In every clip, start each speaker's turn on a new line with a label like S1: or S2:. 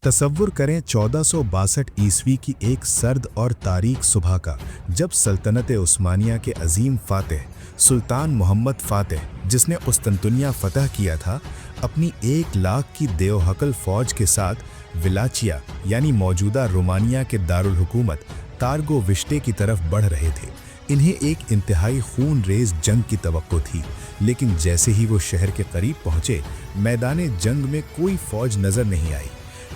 S1: तसव्वुर करें 1462 ईस्वी की एक सर्द और तारीख सुबह का, जब सल्तनत उस्मानिया के अजीम फातेह सुल्तान मोहम्मद फातेह, जिसने कुस्तुनतुनिया फतह किया था, अपनी 1 लाख की देवहकल फौज के साथ विलाचिया यानी मौजूदा रोमानिया के दारुल हुकूमत तारगो विश्ते की तरफ बढ़ रहे थे। इन्हें एक इंतहाई खून रेज जंग की तवक्को थी, लेकिन जैसे ही वो शहर के करीब पहुंचे, मैदान जंग में कोई फौज नजर नहीं आई।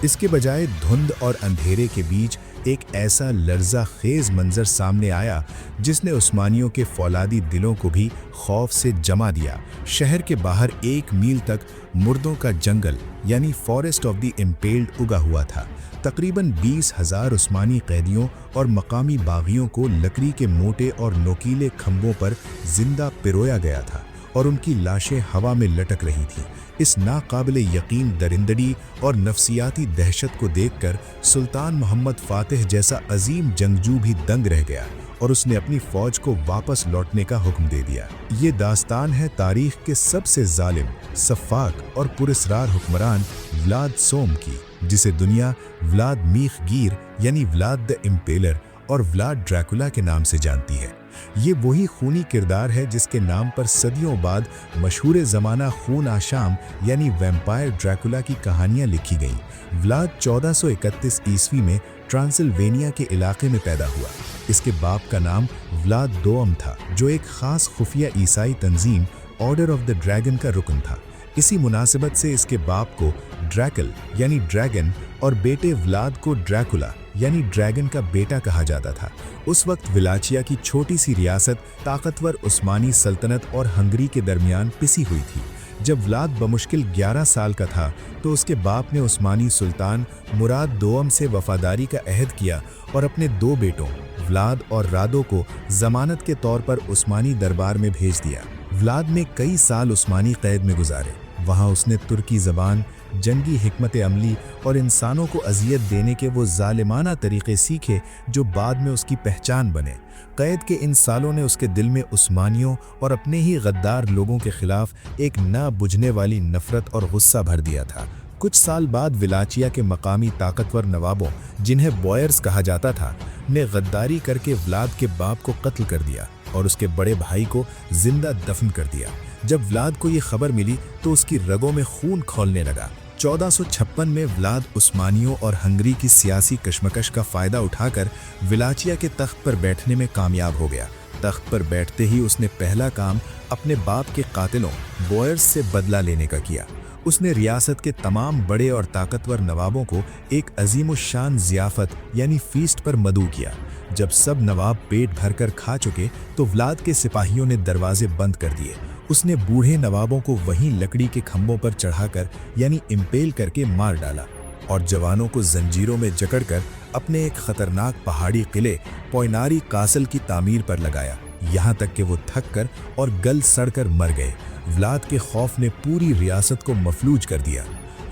S1: इसके बजाय धुंध और अंधेरे के बीच एक ऐसा लर्जा खेज मंजर सामने आया जिसने उस्मानियों के फौलादी दिलों को भी खौफ से जमा दिया। शहर के बाहर 1 मील तक मुर्दों का जंगल यानी फॉरेस्ट ऑफ द इम्पेल्ड उगा हुआ था। तकरीबन 20,000 उस्मानी कैदियों और मकामी बागियों को लकड़ी के मोटे और नोकीले खंभों पर जिंदा पिरोया गया था और उनकी लाशें हवा में लटक रही थीं। इस नाकाबिले यकीन दरिंदगी और नफसियाती दहशत को देखकर सुल्तान मोहम्मद फातेह जैसा अजीम जंगजू भी दंग रह गया और उसने अपनी फौज को वापस लौटने का हुक्म दे दिया। ये दास्तान है तारीख के सबसे जालिम, सफ़ाक और पुरस्रार हुक्मरान व्लाद सोम की, जिसे दुनिया व्लाद मीख गिर यानी व्लाद द इम्पेलर और व्लाद ड्रैकुला के नाम से जानती है। ये वही खूनी किरदार है जिसके नाम पर सदियों बाद मशहूर ज़माना खून आशाम यानी वैम्पायर ड्रैकुला की कहानियाँ लिखी गईं। व्लाद 1431 ईस्वी में ट्रांसिल्वेनिया के इलाके में पैदा हुआ। इसके बाप का नाम व्लाद दोअम था, जो एक ख़ास खुफिया ईसाई तंजीम ऑर्डर ऑफ द ड्रैगन का रुकन था। इसी मुनासिबत से इसके बाप को ड्रैकल यानी ड्रैगन और बेटे व्लाद को ड्रैकुला यानी ड्रैगन का बेटा कहा जाता था। उस वक्त विलाचिया की छोटी सी रियासत ताकतवर उस्मानी सल्तनत और हंगरी के दरमियान पिसी हुई थी। जब व्लाद बमुश्किल 11 साल का था तो उसके बाप ने उस्मानी सुल्तान मुराद दोअम से वफादारी का अहद किया और अपने 2 बेटों व्लाद और रादो को जमानत के तौर पर उस्मानी दरबार में भेज दिया। व्लाद ने कई साल उस्मानी कैद में गुजारे। वहाँ उसने तुर्की ज़बान, जंगी हिकमत अमली और इंसानों को अजियत देने के वो जालिमाना तरीक़े सीखे जो बाद में उसकी पहचान बने। कैद के इन सालों ने उसके दिल में उस्मानियों और अपने ही गद्दार लोगों के खिलाफ एक ना बुझने वाली नफ़रत और गुस्सा भर दिया था। कुछ साल बाद विलाचिया के मकामी ताकतवर नवाबों, जिन्हें बॉयर्स कहा जाता था, ने गद्दारी करके व्लाद के बाप को कत्ल कर दिया और उसके बड़े भाई को जिंदा दफन कर दिया। जब व्लाद को ये खबर मिली तो उसकी रगों में खून खौलने लगा। 1456 में व्लाद उस्मानियों और हंगरी की सियासी कशमकश का फ़ायदा उठाकर विलाचिया के तख्त पर बैठने में कामयाब हो गया। तख्त पर बैठते ही उसने पहला काम अपने बाप के कातिलों बॉयर्स से बदला लेने का किया। उसने रियासत के तमाम बड़े और ताकतवर नवाबों को एक अजीमुशान ज़ियाफ़त यानी फीस्ट पर मदऊ किया। जब सब नवाब पेट भरकर खा चुके तो व्लाद के सिपाहियों ने दरवाजे बंद कर दिए। उसने बूढ़े नवाबों को वहीं लकड़ी के खंभों पर चढ़ाकर यानी इम्पेल करके मार डाला और जवानों को जंजीरों में जकड़कर अपने एक खतरनाक पहाड़ी किले पोइनारी कासल की तामीर पर लगाया, यहाँ तक कि वो थक कर और गल सड़कर मर गए। व्लाद के खौफ ने पूरी रियासत को मफलूज कर दिया।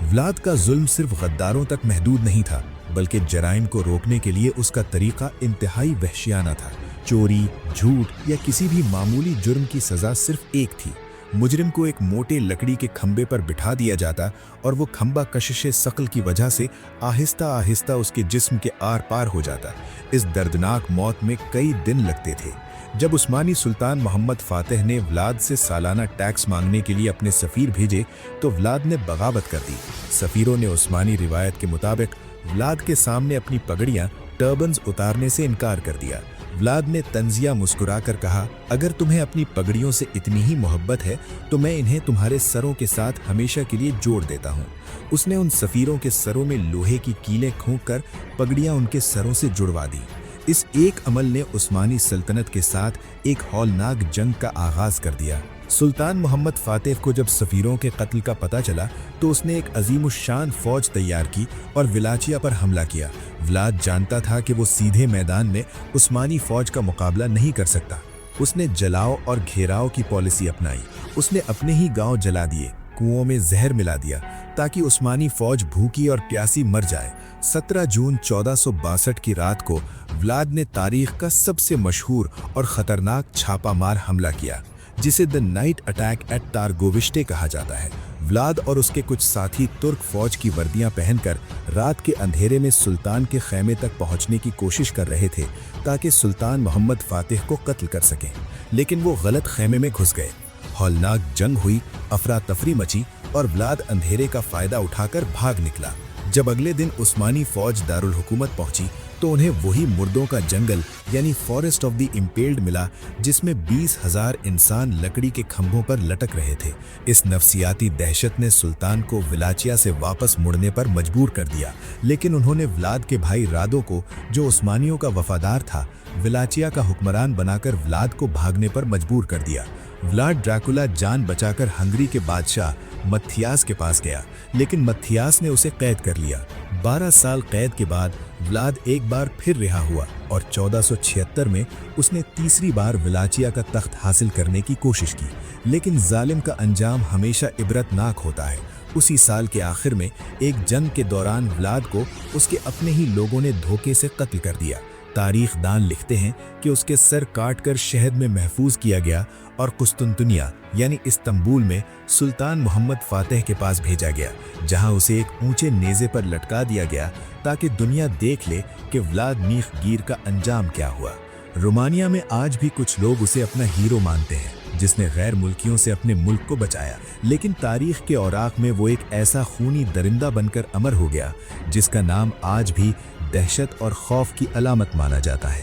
S1: व्लाद का जुल्म सिर्फ गद्दारों तक महदूद नहीं था, बल्कि जराइम को रोकने के लिए उसका तरीका इंतहाई वहशियाना था। चोरी, झूठ या किसी भी मामूली जुर्म की सज़ा सिर्फ एक थी। मुजरिम को एक मोटे लकड़ी के खंबे पर बिठा दिया जाता और वो खंबा कशिश शकल की वजह से आहिस्ता आहिस्ता उसके जिस्म के आर पार हो जाता। इस दर्दनाक मौत में कई दिन लगते थे। जब उस्मानी सुल्तान मोहम्मद फातेह ने व्लाद से सालाना टैक्स मांगने के लिए अपने सफ़ीर भेजे तो व्लाद ने बगावत कर दी। सफ़ीरों ने उस्मानी रिवायत के मुताबिक व्लाद के सामने अपनी पगड़ियाँ टर्बन्स उतारने से इनकार कर दिया। व्लाद ने तंजिया मुस्कुराकर कहा, अगर तुम्हें अपनी पगड़ियों से इतनी ही मोहब्बत है तो मैं इन्हें तुम्हारे सरों के साथ हमेशा के लिए जोड़ देता हूँ। उसने उन सफ़ीरों के सरों में लोहे की कीलें खोंककर पगड़ियाँ उनके सरों से जुड़वा दी। इस एक अमल ने उस्मानी सल्तनत के साथ एक हौलनाक जंग का आगाज़ कर दिया। सुल्तान मोहम्मद फातेह को जब सफ़ीरों के कत्ल का पता चला तो उसने एक अजीमुशान फ़ौज तैयार की और विलाचिया पर हमला किया। व्लाद जानता था कि वो सीधे मैदान में उस्मानी फ़ौज का मुकाबला नहीं कर सकता। उसने जलाओ और घेराव की पॉलिसी अपनाई। उसने अपने ही गांव जला दिए, कुओं में जहर मिला दिया ताकि उस्मानी फ़ौज भूखी और प्यासी मर जाए। 17 जून 1462 की रात को व्लाद ने तारीख़ का सबसे मशहूर और ख़तरनाक छापामार हमला किया। जिसे द नाइट अटैक एट तारगोविश्टे कहा जाता है। व्लाद और उसके कुछ साथी तुर्क फौज की वर्दियां पहनकर रात के अंधेरे में सुल्तान के खेमे तक पहुंचने की कोशिश कर रहे थे ताकि सुल्तान मोहम्मद फातिह को कत्ल कर सकें, लेकिन वो गलत खेमे में घुस गए। हौलनाक जंग हुई, अफरा तफरी मची और व्लाद अंधेरे का फायदा उठाकर भाग निकला। जब अगले दिन उस्मानी फौज दारुल हुकूमत पहुंची तो उन्हें वही मुर्दों का जंगल यानी फॉरेस्ट ऑफ द इम्पेल्ड मिला, जिसमें 20,000 इंसान लकड़ी के खंभों पर लटक रहे थे। इस नफसियाती दहशत ने सुल्तान को विलाचिया से वापस मुड़ने पर मजबूर कर दिया, लेकिन उन्होंने व्लाद के भाई रादो को, जो उस्मानियों का वफादार था, विलाचिया का हुक्मरान बनाकर व्लाद को भागने पर मजबूर कर दिया। व्लाड ड्रैकुला जान बचाकर हंगरी के बादशाह मथियास के पास गया, लेकिन मथियास ने उसे कैद कर लिया। 12 साल कैद के बाद व्लाद एक बार फिर रिहा हुआ और 1476 में उसने तीसरी बार विलाचिया का तख्त हासिल करने की कोशिश की, लेकिन जालिम का अंजाम हमेशा इबरतनाक होता है। उसी साल के आखिर में एक जंग के दौरान व्लाद को उसके अपने ही लोगों ने धोखे से कत्ल कर दिया। तारीख दान लिखते हैं कि उसके सर काटकर शहद में महफूज किया गया और कुस्तुनतुनिया यानी इस्तांबुल में सुल्तान मोहम्मद फातिह के पास भेजा गया, जहां उसे एक ऊंचे नेज़े पर लटका दिया गया ताकि दुनिया देख ले कि व्लादिमीर गिर का अंजाम क्या हुआ। रोमानिया में आज भी कुछ लोग उसे अपना हीरो मानते हैं, जिसने गैर मुल्कियों से अपने मुल्क को बचाया, लेकिन तारीख के औराक में वो एक ऐसा खूनी दरिंदा बनकर अमर हो गया जिसका नाम आज भी दहशत और खौफ की अलामत माना जाता है।